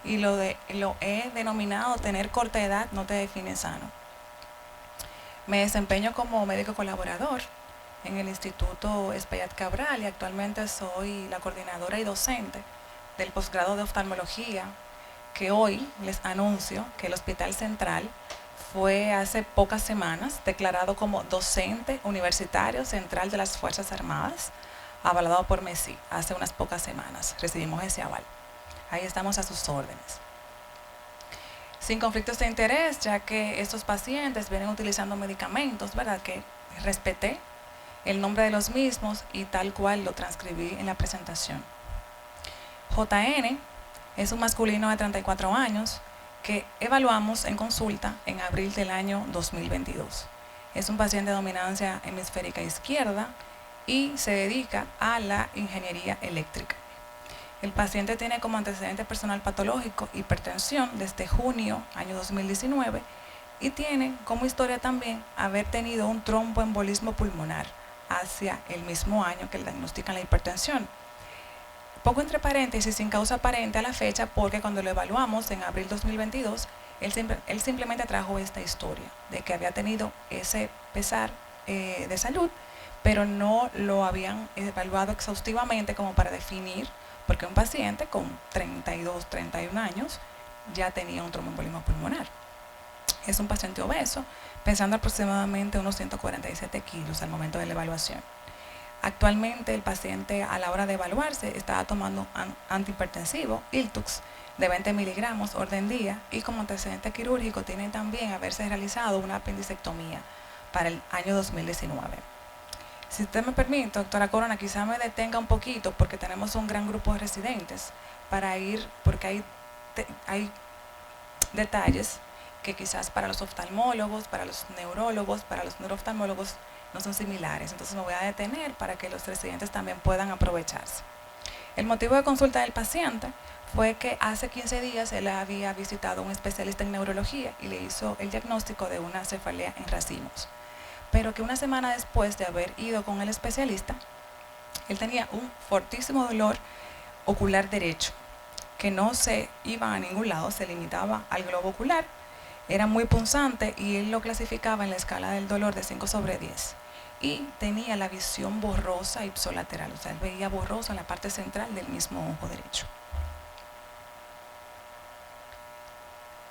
y lo he denominado tener corta edad no te define sano. Me desempeño como médico colaborador en el Instituto Espaillat Cabral y actualmente soy la coordinadora y docente del posgrado de oftalmología, que hoy les anuncio que el Hospital Central fue hace pocas semanas declarado como docente universitario central de las Fuerzas Armadas, avalado por MESI. Hace unas pocas semanas recibimos ese aval. Ahí estamos a sus órdenes. Sin conflictos de interés, ya que estos pacientes vienen utilizando medicamentos, ¿verdad? Que respeté el nombre de los mismos y tal cual lo transcribí en la presentación. JN es un masculino de 34 años que evaluamos en consulta en abril del año 2022. Es un paciente de dominancia hemisférica izquierda y se dedica a la ingeniería eléctrica. El paciente tiene como antecedente personal patológico hipertensión desde junio año 2019 y tiene como historia también haber tenido un tromboembolismo pulmonar hacia el mismo año que le diagnostican la hipertensión. Poco entre paréntesis, sin causa aparente a la fecha, porque cuando lo evaluamos en abril 2022, él simplemente trajo esta historia de que había tenido ese pesar de salud, pero no lo habían evaluado exhaustivamente como para definir, porque un paciente con 32, 31 años ya tenía un tromboembolismo pulmonar. Es un paciente obeso, pesando aproximadamente unos 147 kilos al momento de la evaluación. Actualmente el paciente a la hora de evaluarse estaba tomando antihipertensivo, Iltux, de 20 miligramos orden día y como antecedente quirúrgico tiene también haberse realizado una apendicectomía para el año 2019. Si usted me permite, doctora Corona, quizá me detenga un poquito porque tenemos un gran grupo de residentes para ir, porque hay detalles que quizás para los oftalmólogos, para los neurólogos, para los neurooftalmólogos no son similares. Entonces me voy a detener para que los residentes también puedan aprovecharse. El motivo de consulta del paciente fue que hace 15 días él había visitado a un especialista en neurología y le hizo el diagnóstico de una cefalea en racimos. Pero que una semana después de haber ido con el especialista, él tenía un fortísimo dolor ocular derecho, que no se iba a ningún lado, se limitaba al globo ocular, era muy punzante y él lo clasificaba en la escala del dolor de 5/10. Y tenía la visión borrosa ipsolateral, o sea, él veía borroso en la parte central del mismo ojo derecho.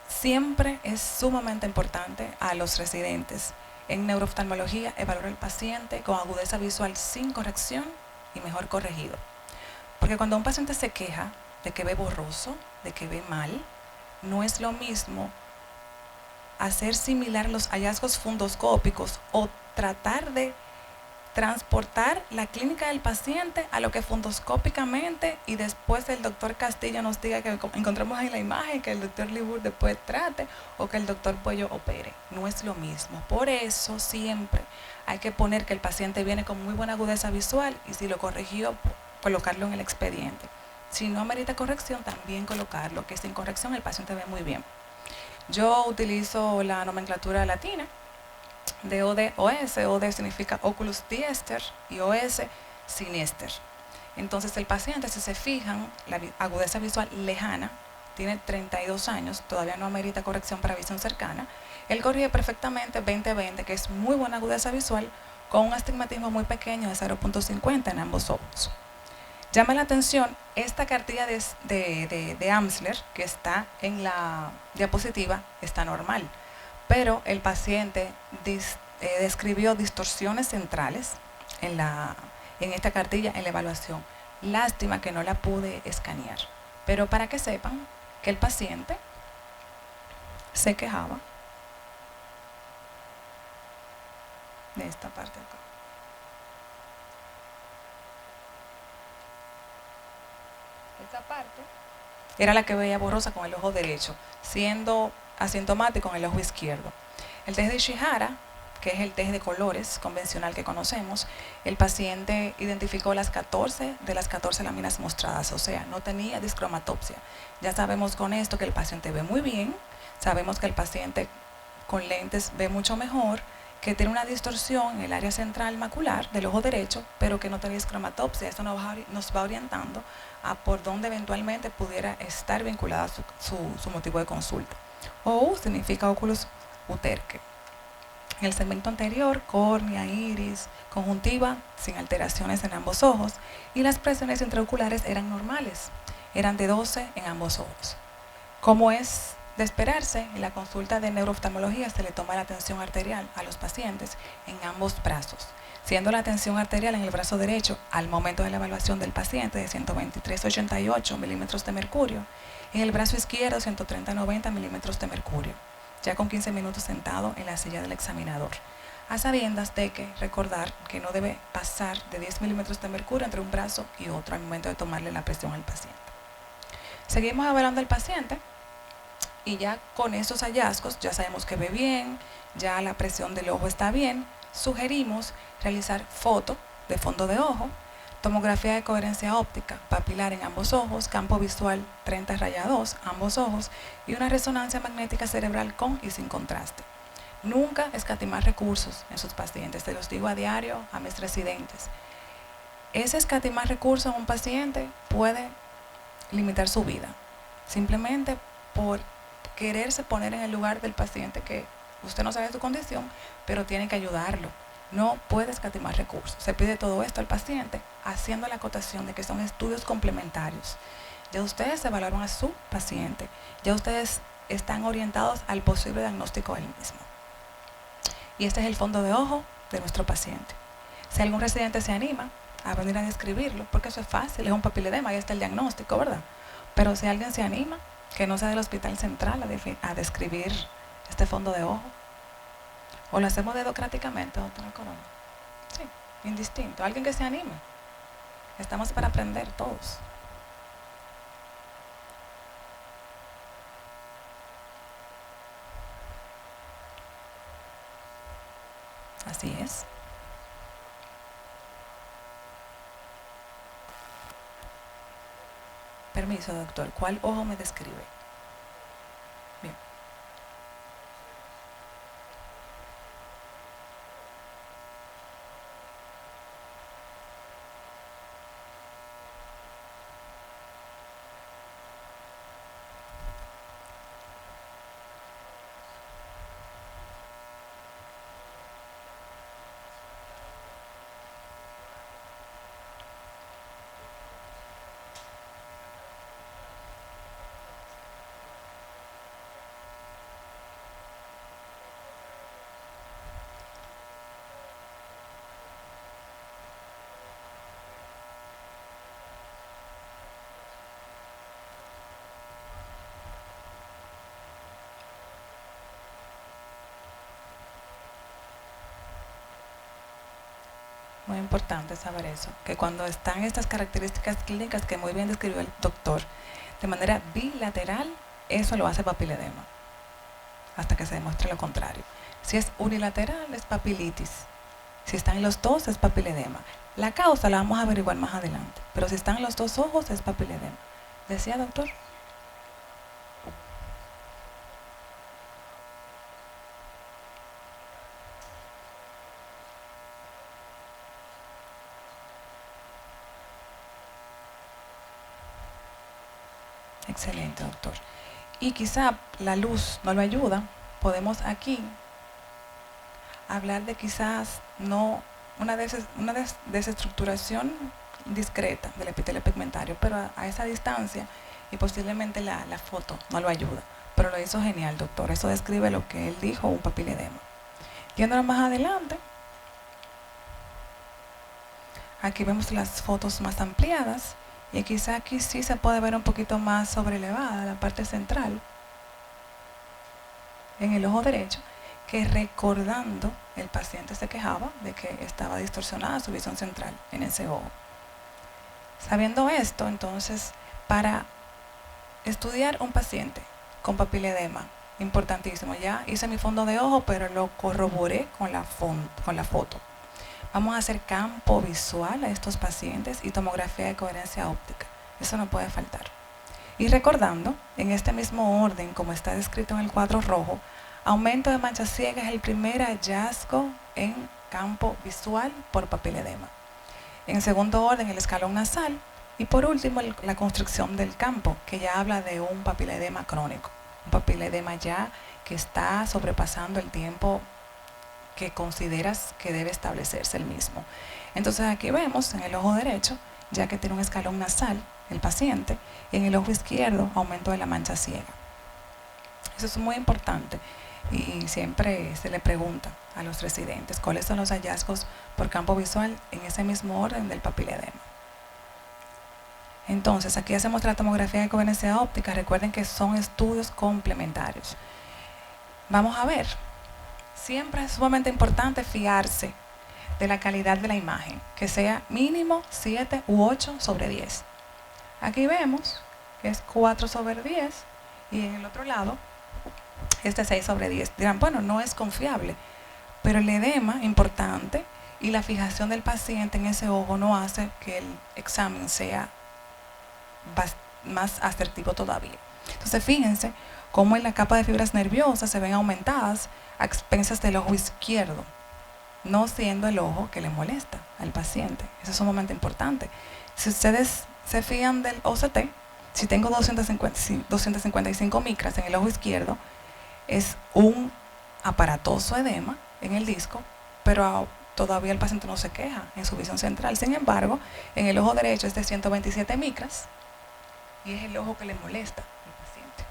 Siempre es sumamente importante a los residentes en neurooftalmología evaluar al paciente con agudeza visual sin corrección y mejor corregido. Porque cuando un paciente se queja de que ve borroso, de que ve mal, no es lo mismo hacer similar los hallazgos fundoscópicos o tratar de transportar la clínica del paciente a lo que fundoscópicamente y después el doctor Castillo nos diga que encontramos ahí la imagen, que el doctor Libur después trate o que el doctor Puello opere. No es lo mismo. Por eso siempre hay que poner que el paciente viene con muy buena agudeza visual y si lo corrigió, colocarlo en el expediente. Si no amerita corrección, también colocarlo, que sin corrección el paciente ve muy bien. Yo utilizo la nomenclatura latina de OD-OS. OD significa Oculus Diester y OS Sinister. Entonces el paciente, si se fijan, la agudeza visual lejana, tiene 32 años, todavía no amerita corrección para visión cercana. Él corrige perfectamente 20/20, que es muy buena agudeza visual, con un astigmatismo muy pequeño de 0.50 en ambos ojos. Llama la atención esta cartilla de Amsler que está en la diapositiva, está normal, pero el paciente describió distorsiones centrales en esta cartilla en la evaluación. Lástima que no la pude escanear, pero para que sepan que el paciente se quejaba de esta parte acá. Esta parte era la que veía borrosa con el ojo derecho, siendo asintomático en el ojo izquierdo. El test de Ishihara, que es el test de colores convencional que conocemos, el paciente identificó las 14 de las 14 láminas mostradas, o sea, no tenía discromatopsia. Ya sabemos con esto que el paciente ve muy bien, sabemos que el paciente con lentes ve mucho mejor que tiene una distorsión en el área central macular del ojo derecho, pero que no tiene escromatopsia. Esto nos va orientando a por dónde eventualmente pudiera estar vinculada su motivo de consulta. OU significa Oculus Uterque. En el segmento anterior, córnea, iris, conjuntiva, sin alteraciones en ambos ojos, y las presiones intraoculares eran normales, eran de 12 en ambos ojos. Como es de esperarse, en la consulta de neurooftalmología se le toma la tensión arterial a los pacientes en ambos brazos, siendo la tensión arterial en el brazo derecho al momento de la evaluación del paciente de 123,88 milímetros de mercurio, en el brazo izquierdo 130,90 milímetros de mercurio, ya con 15 minutos sentado en la silla del examinador, a sabiendas de que recordar que no debe pasar de 10 milímetros de mercurio entre un brazo y otro al momento de tomarle la presión al paciente. Seguimos evaluando al paciente y ya con esos hallazgos ya sabemos que ve bien, ya la presión del ojo está bien. Sugerimos realizar foto de fondo de ojo, tomografía de coherencia óptica papilar en ambos ojos, campo visual 30/2 ambos ojos y una resonancia magnética cerebral con y sin contraste. Nunca escatimar recursos en sus pacientes, se los digo a diario a mis residentes. Ese escatimar recursos en un paciente puede limitar su vida, simplemente por quererse poner en el lugar del paciente que usted no sabe su condición, pero tiene que ayudarlo. No puede escatimar recursos. Se pide todo esto al paciente, haciendo la acotación de que son estudios complementarios. Ya ustedes evaluaron a su paciente, ya ustedes están orientados al posible diagnóstico del mismo. Y este es el fondo de ojo de nuestro paciente. Si algún residente se anima a venir a describirlo, porque eso es fácil, es un papiledema, ahí está el diagnóstico, ¿verdad? Pero si alguien se anima, que no sea del hospital central a describir este fondo de ojo, o lo hacemos dedocráticamente, doctora Corona. Sí, indistinto, alguien que se anime. Estamos para aprender todos. Así es. Permiso, doctor. ¿Cuál ojo me describe? Bien. Muy importante saber eso, que cuando están estas características clínicas que muy bien describió el doctor, de manera bilateral, eso lo hace papiledema, hasta que se demuestre lo contrario. Si es unilateral, es papilitis. Si están los dos, es papiledema. La causa la vamos a averiguar más adelante, pero si están los dos ojos, es papiledema. ¿Decía, doctor? Excelente, doctor. Y quizá la luz no lo ayuda. Podemos aquí hablar de quizás no una desestructuración discreta del epitelio pigmentario, pero a esa distancia y posiblemente la foto no lo ayuda. Pero lo hizo genial, doctor. Eso describe lo que él dijo, un papiledema. Yéndonos más adelante, aquí vemos las fotos más ampliadas y quizá aquí sí se puede ver un poquito más sobrelevada la parte central en el ojo derecho, que recordando el paciente se quejaba de que estaba distorsionada su visión central en ese ojo. Sabiendo esto, entonces, para estudiar un paciente con papiledema, importantísimo, ya hice mi fondo de ojo, pero lo corroboré con la foto. Vamos a hacer campo visual a estos pacientes y tomografía de coherencia óptica. Eso no puede faltar. Y recordando, en este mismo orden, como está descrito en el cuadro rojo, Aumento de mancha ciega es el primer hallazgo en campo visual por papiledema. En segundo orden, el escalón nasal. Y por último, la construcción del campo, que ya habla de un papiledema crónico. Un papiledema ya que está sobrepasando el tiempo que consideras que debe establecerse el mismo. Entonces aquí vemos en el ojo derecho, ya que tiene un escalón nasal, el paciente, y en el ojo izquierdo, aumento de la mancha ciega. Eso es muy importante y siempre se le pregunta a los residentes cuáles son los hallazgos por campo visual en ese mismo orden del papiledema. Entonces, aquí hacemos la tomografía de ecovenencia óptica. Recuerden que son estudios complementarios. Vamos a ver. Siempre es sumamente importante fiarse de la calidad de la imagen, que sea mínimo 7 u 8 sobre 10. Aquí vemos que es 4 sobre 10 y en el otro lado este 6 sobre 10. Dirán, bueno, no es confiable, pero el edema importante y la fijación del paciente en ese ojo no hace que el examen sea más asertivo todavía. Entonces fíjense cómo en la capa de fibras nerviosas se ven aumentadas a expensas del ojo izquierdo, no siendo el ojo que le molesta al paciente. Eso es sumamente importante. Si ustedes se fían del OCT, si tengo 255 micras en el ojo izquierdo, es un aparatoso edema en el disco, pero todavía el paciente no se queja en su visión central. Sin embargo, en el ojo derecho es de 127 micras y es el ojo que le molesta al paciente.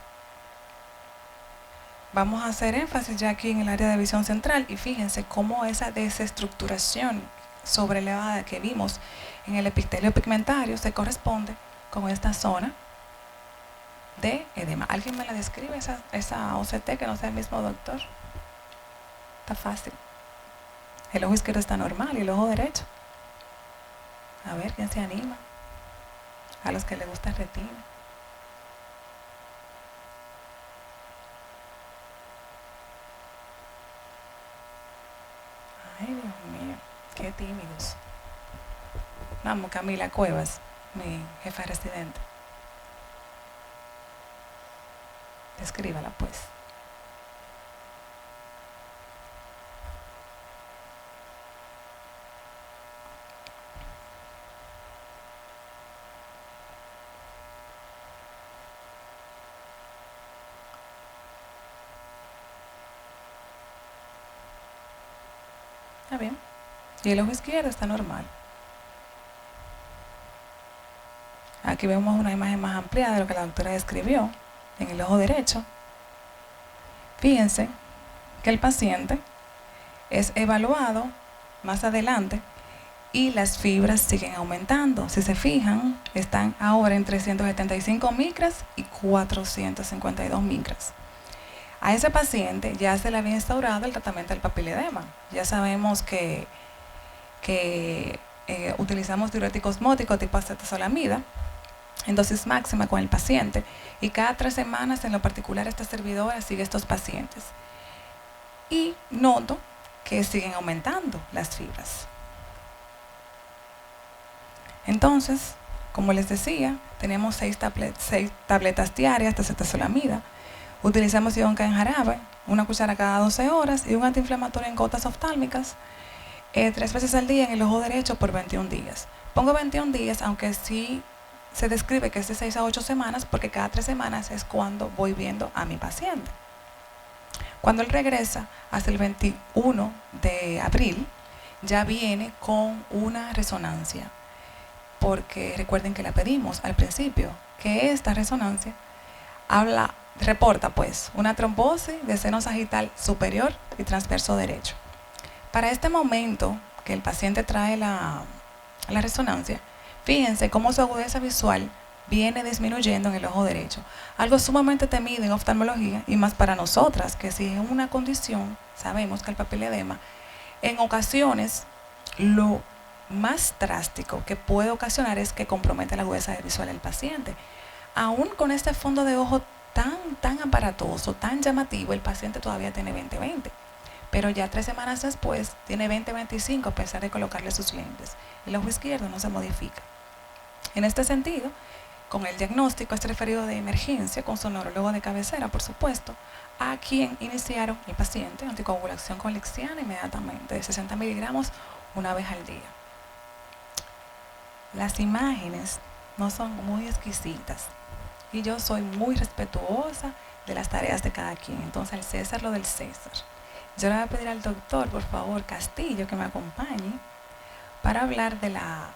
Vamos a hacer énfasis ya aquí en el área de visión central y fíjense cómo esa desestructuración sobrelevada que vimos en el epitelio pigmentario se corresponde con esta zona de edema. ¿Alguien me la describe esa OCT que no sea el mismo doctor? Está fácil. El ojo izquierdo está normal y el ojo derecho. A ver, ¿quién se anima? A los que les gusta retina. Ay, Dios mío, qué tímidos. Vamos, Camila Cuevas, mi jefa residente. Escríbala, pues. Está bien. Y el ojo izquierdo está normal. Aquí vemos una imagen más ampliada de lo que la doctora describió en el ojo derecho. Fíjense que el paciente es evaluado más adelante y las fibras siguen aumentando. Si se fijan, están ahora en 375 micras y 452 micras. A ese paciente ya se le había instaurado el tratamiento del papiledema. Ya sabemos que utilizamos diuréticos osmóticos tipo acetazolamida en dosis máxima con el paciente y cada 3 semanas en lo particular esta servidora sigue estos pacientes y noto que siguen aumentando las fibras. Entonces, como les decía, tenemos 6 tabletas diarias de acetazolamida. Utilizamos ionca en jarabe, una cuchara cada 12 horas y un antiinflamatorio en gotas oftálmicas 3 veces al día en el ojo derecho por 21 días. Pongo 21 días, aunque sí se describe que es de 6 a 8 semanas, porque cada 3 semanas es cuando voy viendo a mi paciente. Cuando él regresa hasta el 21 de abril, ya viene con una resonancia, porque recuerden que la pedimos al principio, que esta resonancia reporta pues una trombosis de seno sagital superior y transverso derecho. Para este momento que el paciente trae la resonancia, fíjense cómo su agudeza visual viene disminuyendo en el ojo derecho. Algo sumamente temido en oftalmología y más para nosotras, que si es una condición, sabemos que el papiledema, en ocasiones, lo más drástico que puede ocasionar es que compromete la agudeza visual del paciente. Aún con este fondo de ojo tan aparatoso, tan llamativo, el paciente todavía tiene 20/20. Pero ya 3 semanas después tiene 20/25 a pesar de colocarle sus lentes. El ojo izquierdo no se modifica. En este sentido, Con el diagnóstico es referido de emergencia con su neurólogo de cabecera, por supuesto, a quien iniciaron el paciente anticoagulación con lixiana inmediatamente de 60 miligramos una vez al día. Las imágenes no son muy exquisitas y yo soy muy respetuosa de las tareas de cada quien. Entonces, al César lo del César. Yo le voy a pedir al doctor, por favor, Castillo, que me acompañe para hablar de la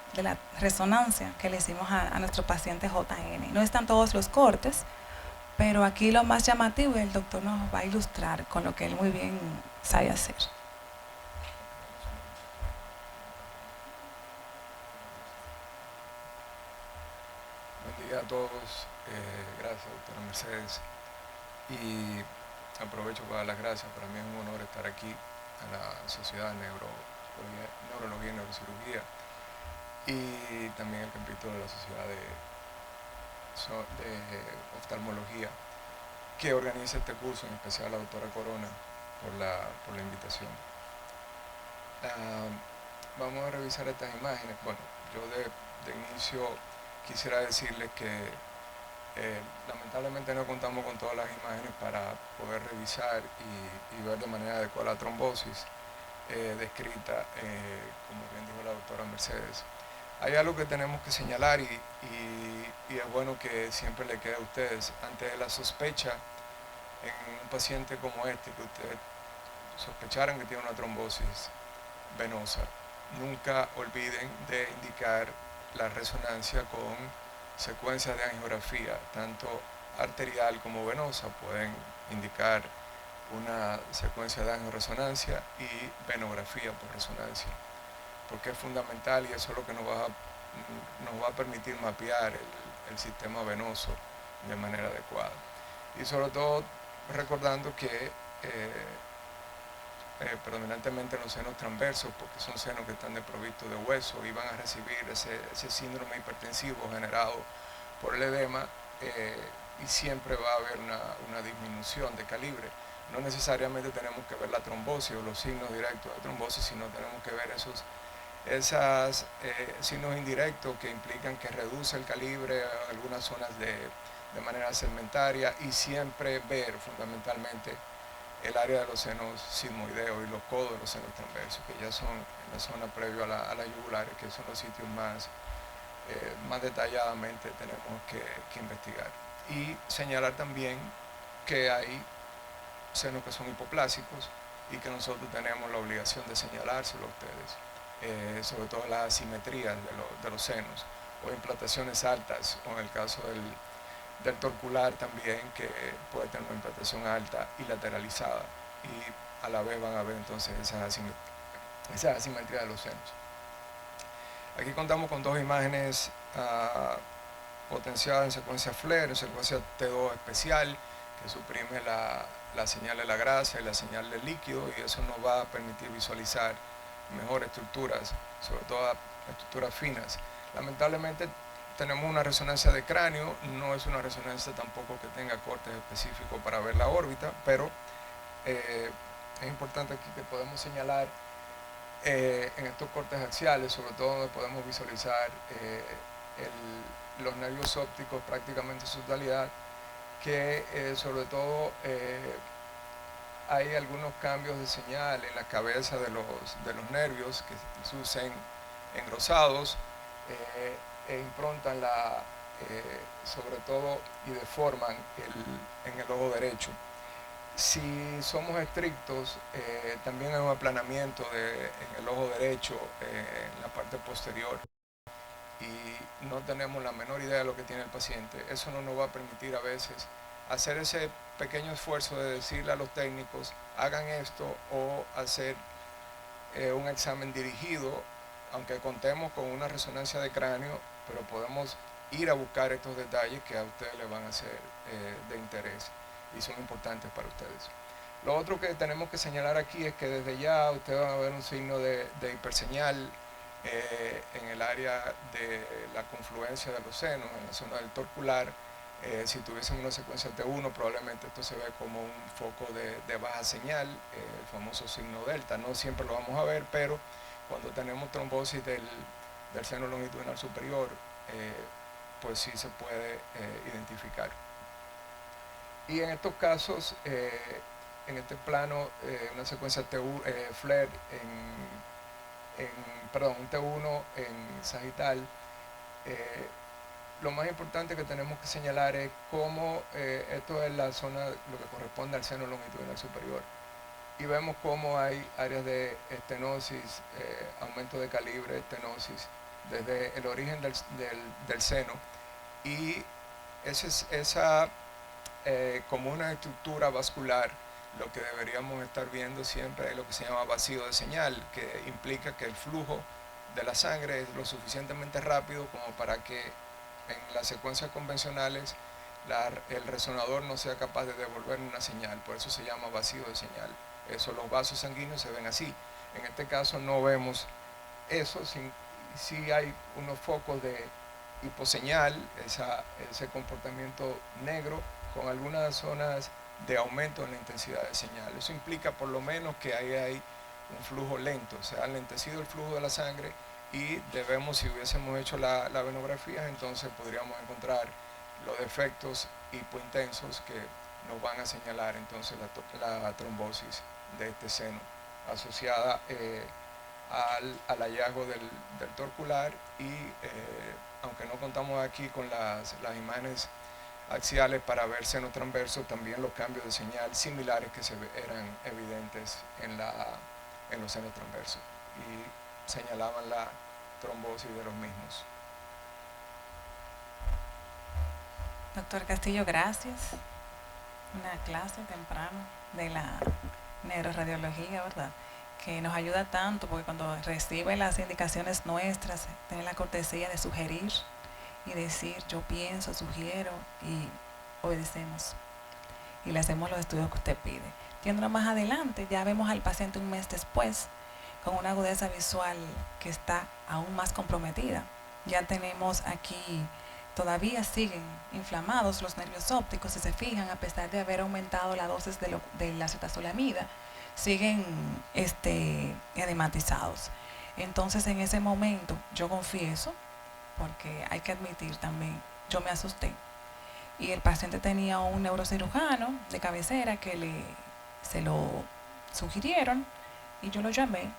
resonancia que le hicimos a nuestro paciente JN. No están todos los cortes, pero aquí lo más llamativo el doctor nos va a ilustrar con lo que él muy bien sabe hacer. Buen día a todos. Gracias, doctora Mercedes. Y aprovecho para dar las gracias. Para mí es un honor estar aquí en la Sociedad de Neurología y Neurocirugía y también el capítulo de la Sociedad de Oftalmología, que organiza este curso, en especial a la doctora Corona por la invitación. Vamos a revisar estas imágenes. Bueno, yo de inicio quisiera decirles que lamentablemente no contamos con todas las imágenes para poder revisar y ver de manera adecuada la trombosis descrita, como bien dijo la doctora Mercedes. Hay algo que tenemos que señalar y es bueno que siempre le quede a ustedes. Ante la sospecha en un paciente como este, que ustedes sospecharan que tiene una trombosis venosa, nunca olviden de indicar la resonancia con secuencias de angiografía, tanto arterial como venosa. Pueden indicar una secuencia de angioresonancia y venografía por resonancia, porque es fundamental y eso es lo que nos va a permitir mapear el sistema venoso de manera adecuada. Y sobre todo recordando que predominantemente en los senos transversos, porque son senos que están desprovistos de hueso y van a recibir ese síndrome hipertensivo generado por el edema, y siempre va a haber una disminución de calibre. No necesariamente tenemos que ver la trombosis o los signos directos de trombosis, sino tenemos que ver esos signos indirectos que implican que reduce el calibre a algunas zonas de manera segmentaria, y siempre ver fundamentalmente el área de los senos sigmoideos y los codos de los senos transversos, que ya son en la zona previo a la yugular, que son los sitios más detalladamente tenemos que investigar. Y señalar también que hay senos que son hipoplásicos y que nosotros tenemos la obligación de señalárselo a ustedes, sobre todo las asimetrías de los senos o implantaciones altas, o en el caso del torcular también, que puede tener una implantación alta y lateralizada, y a la vez van a ver entonces esa asimetría de los senos. Aquí contamos con dos imágenes potenciadas en secuencia FLAIR, en secuencia T2 especial, que suprime la señal de la grasa y la señal del líquido, y eso nos va a permitir visualizar mejores estructuras, sobre todo estructuras finas. Lamentablemente tenemos una resonancia de cráneo, no es una resonancia tampoco que tenga cortes específicos para ver la órbita, pero es importante aquí que podemos señalar en estos cortes axiales, sobre todo donde podemos visualizar los nervios ópticos prácticamente en su totalidad, que sobre todo hay algunos cambios de señal en la cabeza de los nervios que lucen engrosados e improntan sobre todo y deforman en el ojo derecho. Si somos estrictos, también hay un aplanamiento en el ojo derecho, en la parte posterior, y no tenemos la menor idea de lo que tiene el paciente. Eso no nos va a permitir a veces hacer ese pequeño esfuerzo de decirle a los técnicos, hagan esto, o hacer un examen dirigido, aunque contemos con una resonancia de cráneo, pero podemos ir a buscar estos detalles que a ustedes les van a ser de interés y son importantes para ustedes. Lo otro que tenemos que señalar aquí es que desde ya ustedes van a ver un signo de hiperseñal en el área de la confluencia de los senos, en la zona del torcular. Si tuviesen una secuencia T1, probablemente esto se ve como un foco de baja señal, el famoso signo delta. No siempre lo vamos a ver, pero cuando tenemos trombosis del seno longitudinal superior, pues sí se puede identificar. Y en estos casos, en este plano, una secuencia FLAIR un T1 en sagital, lo más importante que tenemos que señalar es cómo esto es la zona, lo que corresponde al seno longitudinal superior. Y vemos cómo hay áreas de estenosis, aumento de calibre, estenosis, desde el origen del seno. Y esa como una estructura vascular, lo que deberíamos estar viendo siempre es lo que se llama vacío de señal, que implica que el flujo de la sangre es lo suficientemente rápido como para que en las secuencias convencionales el resonador no sea capaz de devolver una señal. Por eso se llama vacío de señal. Eso, los vasos sanguíneos se ven así. En este caso no vemos eso, sí hay unos focos de hiposeñal, ese comportamiento negro, con algunas zonas de aumento en la intensidad de señal. Eso implica por lo menos que ahí hay un flujo lento, se ha alentecido el flujo de la sangre, y debemos, si hubiésemos hecho la venografía, entonces podríamos encontrar los defectos hipointensos que nos van a señalar entonces la trombosis de este seno, asociada al hallazgo del torcular, y aunque no contamos aquí con las imágenes axiales para ver seno transverso, también los cambios de señal similares que eran evidentes en los senos transversos y señalaban la trombosis de los mismos. Doctor Castillo, gracias. Una clase temprano de la neuroradiología, ¿verdad? Que nos ayuda tanto, porque cuando recibe las indicaciones nuestras, tiene la cortesía de sugerir y decir, yo pienso, sugiero, y obedecemos. Y le hacemos los estudios que usted pide. Yéndolo más adelante, ya vemos al paciente un mes después, con una agudeza visual que está aún más comprometida. Ya tenemos aquí, todavía siguen inflamados los nervios ópticos, si se fijan, a pesar de haber aumentado la dosis de la acetazolamida, siguen edematizados. Entonces, en ese momento, yo confieso, porque hay que admitir también, yo me asusté. Y el paciente tenía un neurocirujano de cabecera que se lo sugirieron, y yo lo llamé.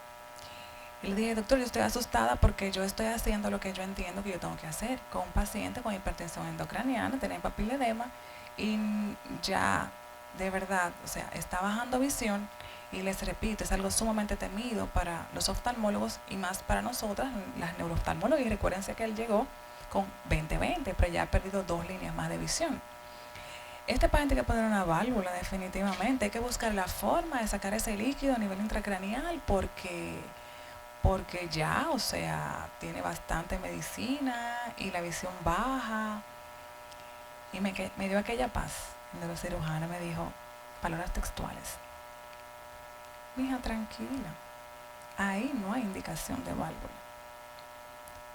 Y le dije, doctor, yo estoy asustada porque yo estoy haciendo lo que yo entiendo que yo tengo que hacer con un paciente con hipertensión endocraniana, tiene papiledema, y ya, de verdad, o sea, está bajando visión. Y les repito, es algo sumamente temido para los oftalmólogos y más para nosotras, las neurooftalmólogas. Y recuérdense que él llegó con 20/20, pero ya ha perdido 2 líneas más de visión. Este paciente hay que poner una válvula definitivamente. Hay que buscar la forma de sacar ese líquido a nivel intracraneal porque ya, o sea, tiene bastante medicina y la visión baja. Y me dio aquella paz. El neurocirujano me dijo, palabras textuales: mija, tranquila, ahí no hay indicación de válvula.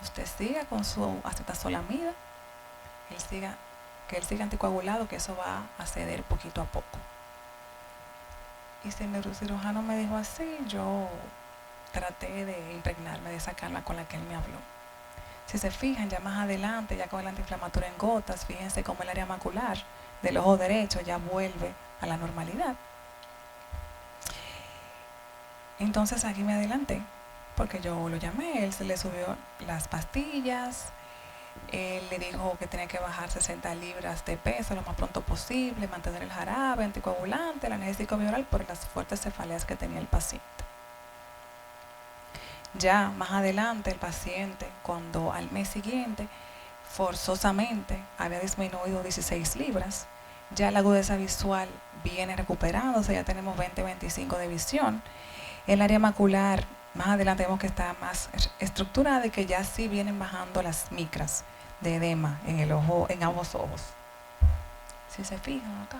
Usted siga con su acetazolamida, que él siga anticoagulado, que eso va a ceder poquito a poco. Y si el neurocirujano me dijo así, yo traté de impregnarme de esa calma con la que él me habló. Si se fijan, ya más adelante, ya con el antiinflamatorio en gotas, fíjense cómo el área macular del ojo derecho ya vuelve a la normalidad. Entonces aquí me adelanté, porque yo lo llamé, él se le subió las pastillas, él le dijo que tenía que bajar 60 libras de peso lo más pronto posible, mantener el jarabe, anticoagulante, el analgésico bioral por las fuertes cefaleas que tenía el paciente. Ya más adelante el paciente, cuando al mes siguiente, forzosamente había disminuido 16 libras, ya la agudeza visual viene recuperándose, ya tenemos 20/25 de visión. El área macular, más adelante vemos que está más estructurada y que ya sí vienen bajando las micras de edema en el ojo, en ambos ojos. Si se fijan acá,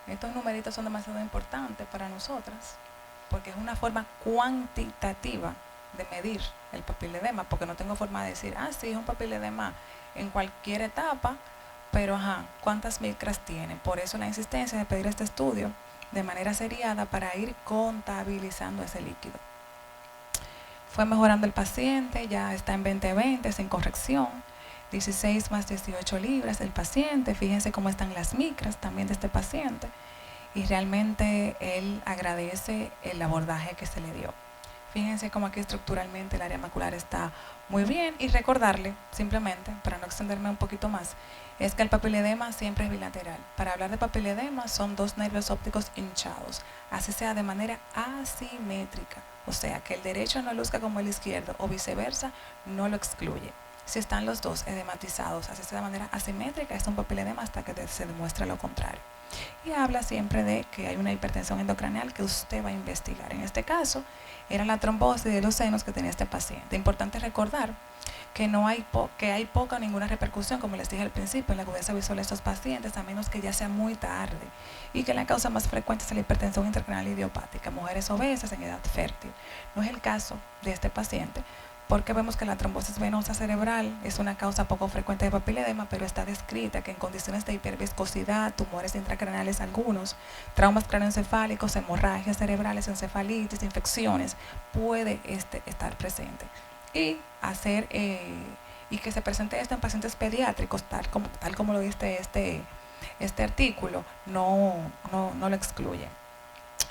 estos numeritos son demasiado importantes para nosotras, porque es una forma cuantitativa de medir el papiledema, porque no tengo forma de decir, sí, es un papiledema en cualquier etapa, pero ¿cuántas micras tiene? Por eso la insistencia de pedir este estudio de manera seriada para ir contabilizando ese líquido. Fue mejorando el paciente, ya está en 20/20 sin corrección. 16 más 18 libras del paciente. Fíjense cómo están las micras también de este paciente. Y realmente él agradece el abordaje que se le dio. Fíjense cómo aquí estructuralmente el área macular está muy bien. Y recordarle, simplemente, para no extenderme un poquito más, es que el papiledema siempre es bilateral. Para hablar de papiledema son dos nervios ópticos hinchados, así sea de manera asimétrica. O sea, que el derecho no luzca como el izquierdo o viceversa, no lo excluye. Si están los dos edematizados, así sea de manera asimétrica, es un papiledema hasta que se demuestre lo contrario. Y habla siempre de que hay una hipertensión endocraneal que usted va a investigar. En este caso, era la trombosis de los senos que tenía este paciente. Importante recordar que hay poca o ninguna repercusión, como les dije al principio, en la agudeza visual de estos pacientes, a menos que ya sea muy tarde, y que la causa más frecuente es la hipertensión intracraneal idiopática, mujeres obesas en edad fértil. No es el caso de este paciente, porque vemos que la trombosis venosa cerebral es una causa poco frecuente de papiledema, pero está descrita que en condiciones de hiperviscosidad, tumores intracraneales algunos, traumas craneoencefálicos, hemorragias cerebrales, encefalitis, infecciones, puede estar presente. Y y que se presente esto en pacientes pediátricos, tal como lo dice este artículo, no lo excluye.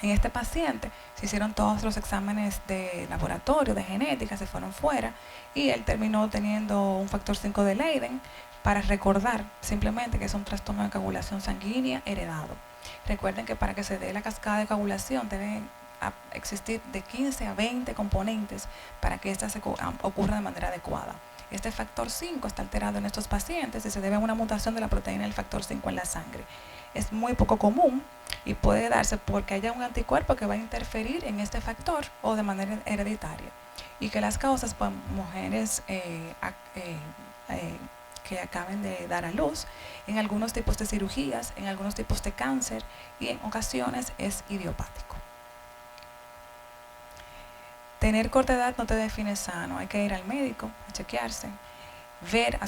En este paciente se hicieron todos los exámenes de laboratorio, de genética, se fueron fuera y él terminó teniendo un factor 5 de Leiden, para recordar simplemente que es un trastorno de coagulación sanguínea heredado. Recuerden que para que se dé la cascada de coagulación deben existir de 15 a 20 componentes para que ésta ocurra de manera adecuada. Este factor 5 está alterado en estos pacientes y se debe a una mutación de la proteína del factor 5 en la sangre. Es muy poco común y puede darse porque haya un anticuerpo que va a interferir en este factor o de manera hereditaria. Y que las causas, pues, mujeres que acaben de dar a luz, en algunos tipos de cirugías, en algunos tipos de cáncer y en ocasiones es idiopático. Tener corta edad no te define sano, hay que ir al médico a chequearse, ver a sus